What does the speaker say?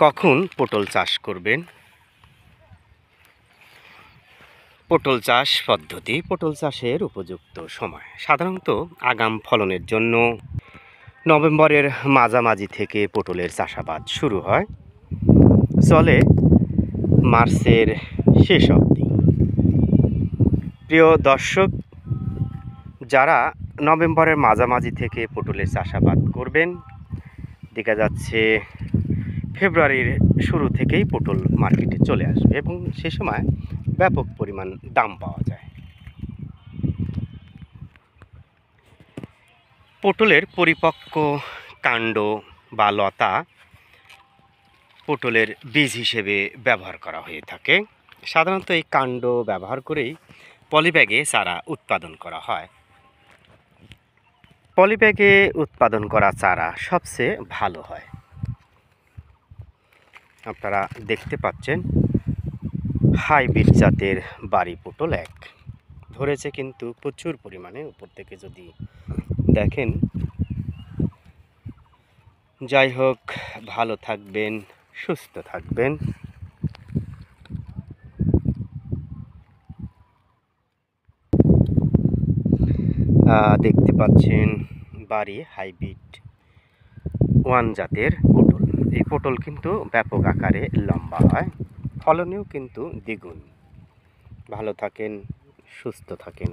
কখন পটল চাষ করবেন? পটল চাষ পদ্ধতি, পটল চাষের উপযুক্ত সময় সাধারণত আগাম ফলনের জন্য নভেম্বরের মাঝামাঝি থেকে পটলের চাষাবাদ শুরু হয়, চলে মার্চের শেষ অবধি। প্রিয় দর্শক, যারা নভেম্বরের মাঝামাঝি থেকে পটলের চাষাবাদ করবেন, দেখা যাচ্ছে ফেব্রুয়ারির শুরু থেকেই পটল মার্কেটে চলে আসবে এবং সে সময় ব্যাপক পরিমাণ দাম পাওয়া যায়। পটলের পরিপক্ক কাণ্ড বা লতা পটলের বীজ হিসেবে ব্যবহার করা হয়ে থাকে। সাধারণত এই কাণ্ড ব্যবহার করেই পলিব্যাগে চারা উৎপাদন করা হয়। পলিব্যাগে উৎপাদন করা চারা সবচেয়ে ভালো হয়। আপনারা দেখতে পাচ্ছেন হাইব্রিড জাতের বাড়ি পটল এক ধরেছে, কিন্তু প্রচুর পরিমাণে উপর থেকে যদি দেখেন। যাই হোক, ভালো থাকবেন, সুস্থ থাকবেন। দেখতে পাচ্ছেন বাড়ি হাইব্রিড 1 জাতের পটল। এই পটল কিন্তু ব্যাপক আকারে লম্বা হয়, ফলনেও কিন্তু দ্বিগুণ। ভালো থাকেন, সুস্থ থাকেন।